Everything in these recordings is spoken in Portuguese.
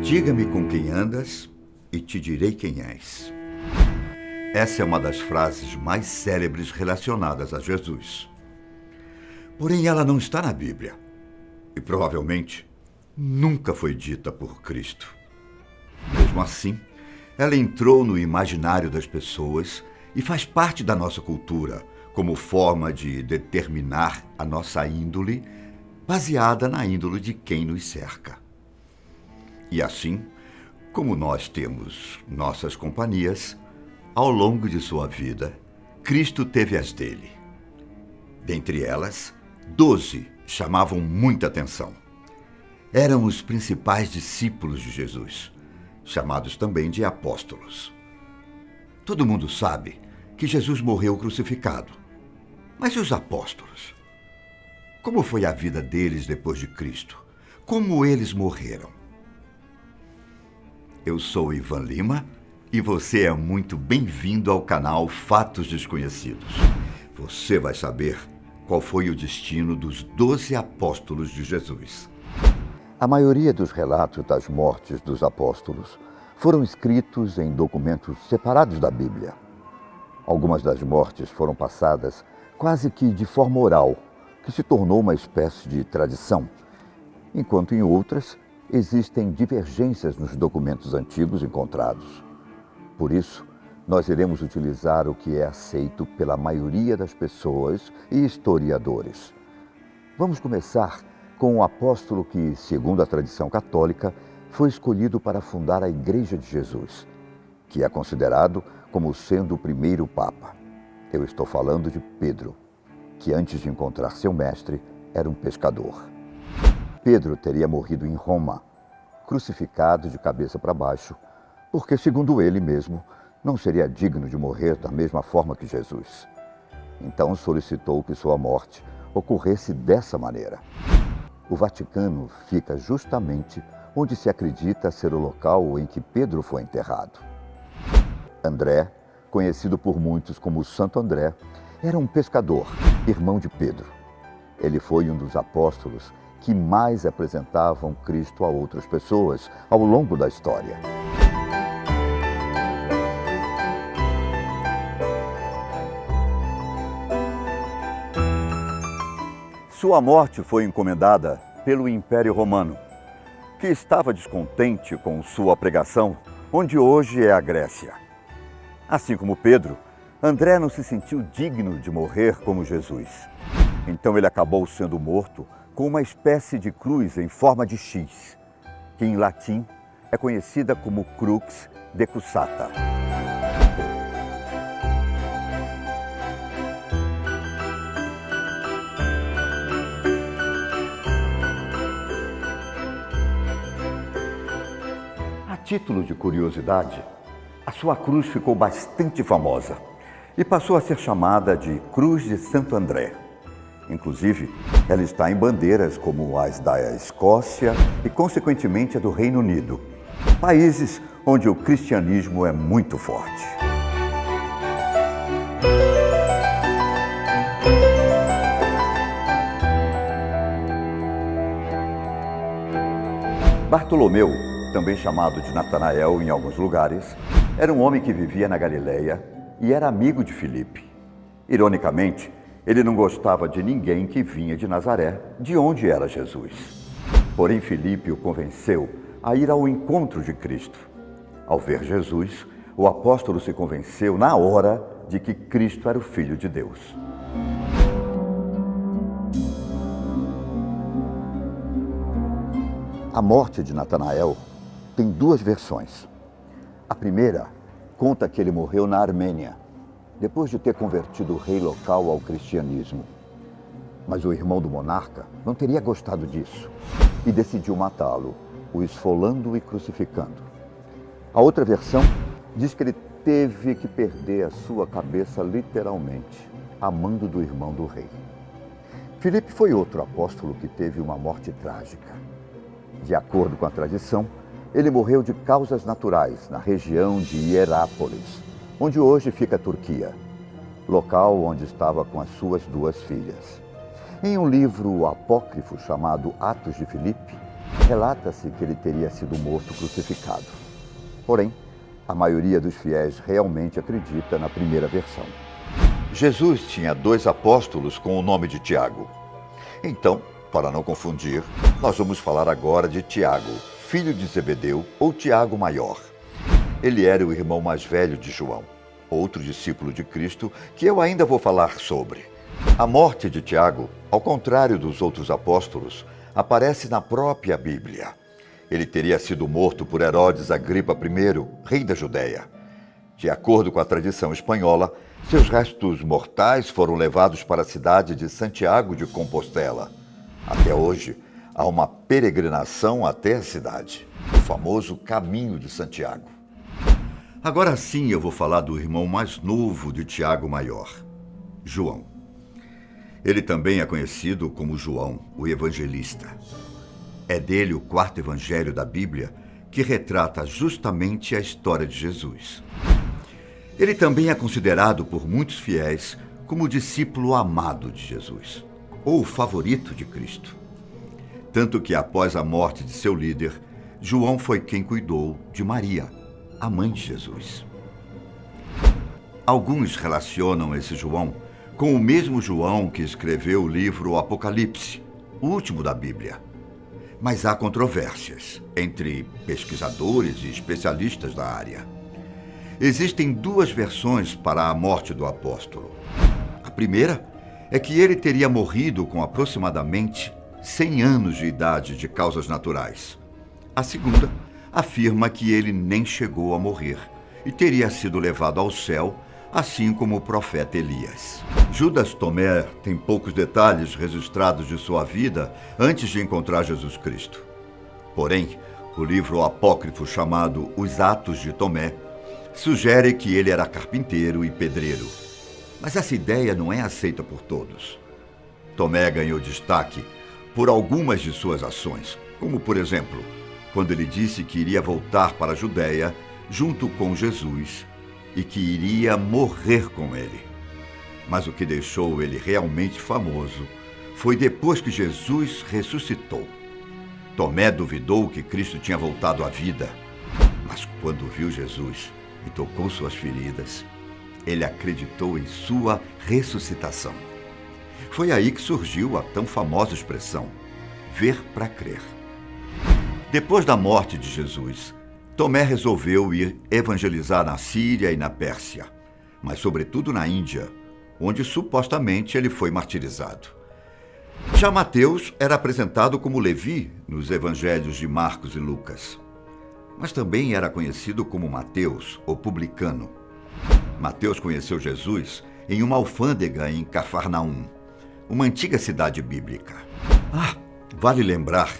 Diga-me com quem andas e te direi quem és. Essa é uma das frases mais célebres relacionadas a Jesus. Porém, ela não está na Bíblia e provavelmente nunca foi dita por Cristo. Mesmo assim, ela entrou no imaginário das pessoas e faz parte da nossa cultura como forma de determinar a nossa índole, baseada na índole de quem nos cerca. E assim, como nós temos nossas companhias, ao longo de sua vida, Cristo teve as dele. Dentre elas, 12 chamavam muita atenção. Eram os principais discípulos de Jesus, chamados também de apóstolos. Todo mundo sabe que Jesus morreu crucificado. Mas e os apóstolos? Como foi a vida deles depois de Cristo? Como eles morreram? Eu sou Ivan Lima e você é muito bem-vindo ao canal Fatos Desconhecidos. Você vai saber qual foi o destino dos 12 apóstolos de Jesus. A maioria dos relatos das mortes dos apóstolos foram escritos em documentos separados da Bíblia. Algumas das mortes foram passadas quase que de forma oral, que se tornou uma espécie de tradição, enquanto em outras existem divergências nos documentos antigos encontrados. Por isso, nós iremos utilizar o que é aceito pela maioria das pessoas e historiadores. Vamos começar com o apóstolo que, segundo a tradição católica, foi escolhido para fundar a Igreja de Jesus, que é considerado como sendo o primeiro Papa. Eu estou falando de Pedro, que antes de encontrar seu mestre, era um pescador. Pedro teria morrido em Roma, crucificado de cabeça para baixo, porque, segundo ele mesmo, não seria digno de morrer da mesma forma que Jesus. Então solicitou que sua morte ocorresse dessa maneira. O Vaticano fica justamente onde se acredita ser o local em que Pedro foi enterrado. André, conhecido por muitos como Santo André, era um pescador, irmão de Pedro. Ele foi um dos apóstolos que mais apresentavam Cristo a outras pessoas ao longo da história. Sua morte foi encomendada pelo Império Romano, que estava descontente com sua pregação, onde hoje é a Grécia. Assim como Pedro, André não se sentiu digno de morrer como Jesus. Então ele acabou sendo morto com uma espécie de cruz em forma de X, que em latim é conhecida como crux decussata. A título de curiosidade, a sua cruz ficou bastante famosa e passou a ser chamada de Cruz de Santo André. Inclusive, ela está em bandeiras como as da Escócia e, consequentemente, a do Reino Unido, países onde o cristianismo é muito forte. Bartolomeu, também chamado de Natanael em alguns lugares, era um homem que vivia na Galileia e era amigo de Filipe. Ironicamente, ele não gostava de ninguém que vinha de Nazaré, de onde era Jesus. Porém, Filipe o convenceu a ir ao encontro de Cristo. Ao ver Jesus, o apóstolo se convenceu na hora de que Cristo era o Filho de Deus. A morte de Natanael tem duas versões. A primeira conta que ele morreu na Armênia, depois de ter convertido o rei local ao cristianismo. Mas o irmão do monarca não teria gostado disso e decidiu matá-lo, o esfolando e crucificando. A outra versão diz que ele teve que perder a sua cabeça literalmente, a mando do irmão do rei. Filipe foi outro apóstolo que teve uma morte trágica. De acordo com a tradição, ele morreu de causas naturais na região de Hierápolis, onde hoje fica a Turquia, local onde estava com as suas duas filhas. Em um livro apócrifo chamado Atos de Filipe, Relata-se que ele teria sido morto crucificado. Porém, a maioria dos fiéis realmente acredita na primeira versão. Jesus tinha 2 apóstolos com o nome de Tiago. Então, para não confundir, nós vamos falar agora de Tiago, filho de Zebedeu, ou Tiago Maior. Ele era o irmão mais velho de João, outro discípulo de Cristo que eu ainda vou falar sobre. A morte de Tiago, ao contrário dos outros apóstolos, aparece na própria Bíblia. Ele teria sido morto por Herodes Agripa I, rei da Judéia. De acordo com a tradição espanhola, seus restos mortais foram levados para a cidade de Santiago de Compostela. Até hoje, há uma peregrinação até a cidade, o famoso Caminho de Santiago. Agora sim eu vou falar do irmão mais novo de Tiago Maior, João. Ele também é conhecido como João, o Evangelista. É dele o 4º evangelho da Bíblia, que retrata justamente a história de Jesus. Ele também é considerado por muitos fiéis como o discípulo amado de Jesus, ou o favorito de Cristo. Tanto que após a morte de seu líder, João foi quem cuidou de Maria, a mãe de Jesus. Alguns relacionam esse João com o mesmo João que escreveu o livro Apocalipse, o último da Bíblia. Mas há controvérsias entre pesquisadores e especialistas da área. Existem 2 versões para a morte do apóstolo. A primeira é que ele teria morrido com aproximadamente 100 anos de idade de causas naturais. A segunda afirma que ele nem chegou a morrer e teria sido levado ao céu, assim como o profeta Elias. Judas Tomé tem poucos detalhes registrados de sua vida antes de encontrar Jesus Cristo. Porém, o livro apócrifo chamado Os Atos de Tomé sugere que ele era carpinteiro e pedreiro. Mas essa ideia não é aceita por todos. Tomé ganhou destaque por algumas de suas ações, como, por exemplo, quando ele disse que iria voltar para a Judéia junto com Jesus e que iria morrer com ele. Mas o que deixou ele realmente famoso foi depois que Jesus ressuscitou. Tomé duvidou que Cristo tinha voltado à vida, mas quando viu Jesus e tocou suas feridas, ele acreditou em sua ressuscitação. Foi aí que surgiu a tão famosa expressão, ver para crer. Depois da morte de Jesus, Tomé resolveu ir evangelizar na Síria e na Pérsia, mas sobretudo na Índia, onde supostamente ele foi martirizado. Já Mateus era apresentado como Levi nos evangelhos de Marcos e Lucas, mas também era conhecido como Mateus, o publicano. Mateus conheceu Jesus em uma alfândega em Cafarnaum, uma antiga cidade bíblica. Vale lembrar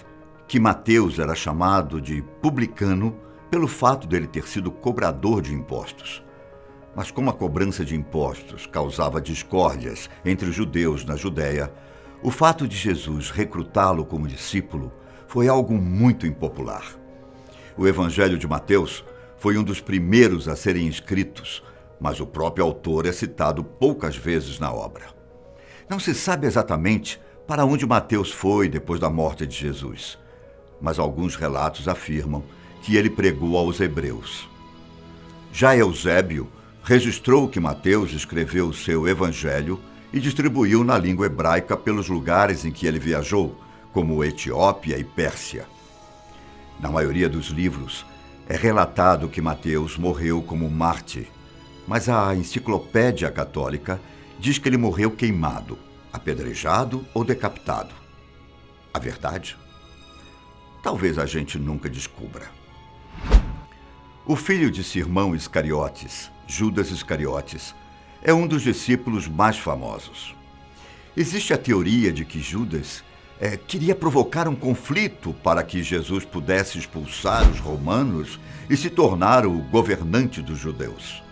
que Mateus era chamado de publicano pelo fato dele ter sido cobrador de impostos. Mas como a cobrança de impostos causava discórdias entre os judeus na Judéia, o fato de Jesus recrutá-lo como discípulo foi algo muito impopular. O Evangelho de Mateus foi um dos primeiros a serem escritos, mas o próprio autor é citado poucas vezes na obra. Não se sabe exatamente para onde Mateus foi depois da morte de Jesus, mas alguns relatos afirmam que ele pregou aos hebreus. Já Eusébio registrou que Mateus escreveu o seu evangelho e distribuiu na língua hebraica pelos lugares em que ele viajou, como Etiópia e Pérsia. Na maioria dos livros, é relatado que Mateus morreu como mártir, mas a Enciclopédia Católica diz que ele morreu queimado, apedrejado ou decapitado. A verdade? Talvez a gente nunca descubra. O filho de Simão Iscariotes, Judas Iscariotes, é um dos discípulos mais famosos. Existe a teoria de que Judas queria provocar um conflito para que Jesus pudesse expulsar os romanos e se tornar o governante dos judeus,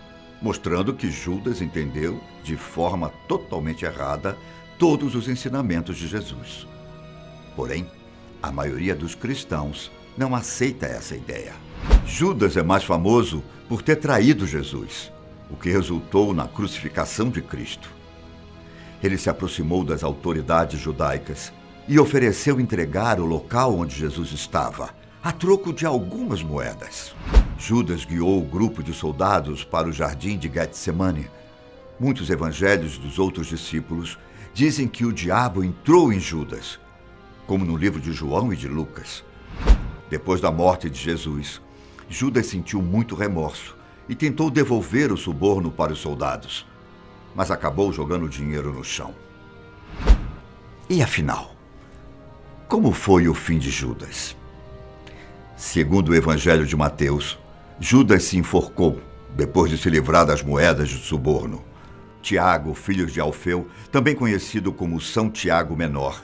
mostrando que Judas entendeu de forma totalmente errada todos os ensinamentos de Jesus. Porém, a maioria dos cristãos não aceita essa ideia. Judas é mais famoso por ter traído Jesus, o que resultou na crucificação de Cristo. Ele se aproximou das autoridades judaicas e ofereceu entregar o local onde Jesus estava, a troco de algumas moedas. Judas guiou o grupo de soldados para o jardim de Getsemane. Muitos evangelhos dos outros discípulos dizem que o diabo entrou em Judas, como no livro de João e de Lucas. Depois da morte de Jesus, Judas sentiu muito remorso e tentou devolver o suborno para os soldados, mas acabou jogando o dinheiro no chão. E afinal, como foi o fim de Judas? Segundo o Evangelho de Mateus, Judas se enforcou depois de se livrar das moedas de suborno. Tiago, filho de Alfeu, também conhecido como São Tiago Menor,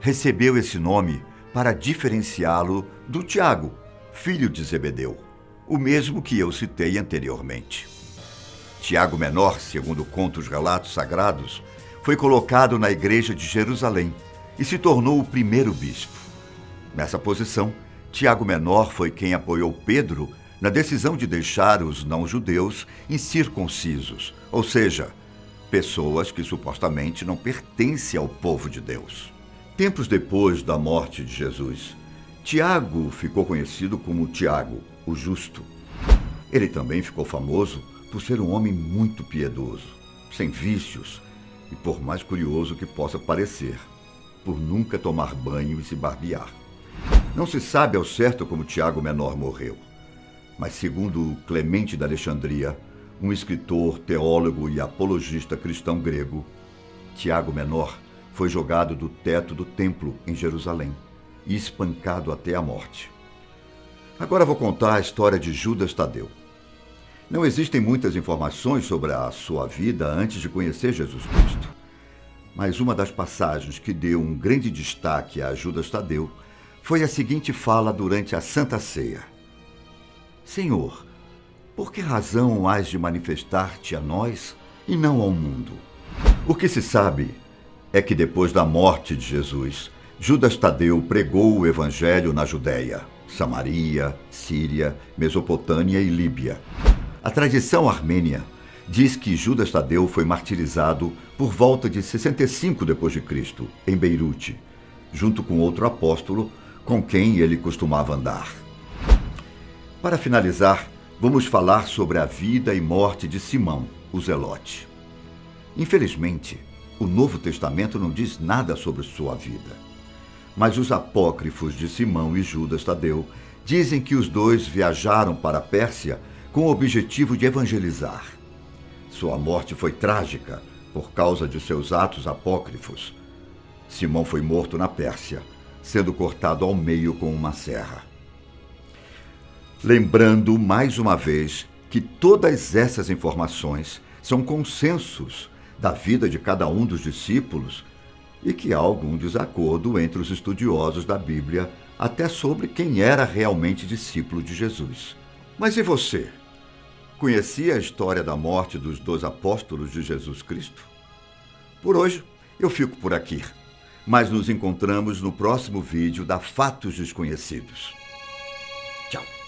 recebeu esse nome para diferenciá-lo do Tiago, filho de Zebedeu, o mesmo que eu citei anteriormente. Tiago Menor, segundo conta os relatos sagrados, foi colocado na igreja de Jerusalém e se tornou o primeiro bispo. Nessa posição, Tiago Menor foi quem apoiou Pedro na decisão de deixar os não-judeus incircuncisos, ou seja, pessoas que supostamente não pertencem ao povo de Deus. Tempos depois da morte de Jesus, Tiago ficou conhecido como Tiago, o Justo. Ele também ficou famoso por ser um homem muito piedoso, sem vícios e, por mais curioso que possa parecer, por nunca tomar banho e se barbear. Não se sabe ao certo como Tiago Menor morreu, mas segundo Clemente de Alexandria, um escritor, teólogo e apologista cristão grego, Tiago Menor foi jogado do teto do templo em Jerusalém e espancado até a morte. Agora vou contar a história de Judas Tadeu. Não existem muitas informações sobre a sua vida antes de conhecer Jesus Cristo, mas uma das passagens que deu um grande destaque a Judas Tadeu foi a seguinte fala durante a Santa Ceia: Senhor, por que razão hás de manifestar-te a nós e não ao mundo? O que se sabe é que depois da morte de Jesus, Judas Tadeu pregou o evangelho na Judéia, Samaria, Síria, Mesopotâmia e Líbia. A tradição armênia diz que Judas Tadeu foi martirizado por volta de 65 d.C., em Beirute, junto com outro apóstolo com quem ele costumava andar. Para finalizar, vamos falar sobre a vida e morte de Simão, o Zelote. Infelizmente, o Novo Testamento não diz nada sobre sua vida, mas os apócrifos de Simão e Judas Tadeu dizem que os dois viajaram para a Pérsia com o objetivo de evangelizar. Sua morte foi trágica por causa de seus atos apócrifos. Simão foi morto na Pérsia, sendo cortado ao meio com uma serra. Lembrando mais uma vez que todas essas informações são consensos da vida de cada um dos discípulos e que há algum desacordo entre os estudiosos da Bíblia até sobre quem era realmente discípulo de Jesus. Mas e você? Conhecia a história da morte dos 2 apóstolos de Jesus Cristo? Por hoje, eu fico por aqui, mas nos encontramos no próximo vídeo da Fatos Desconhecidos. Tchau!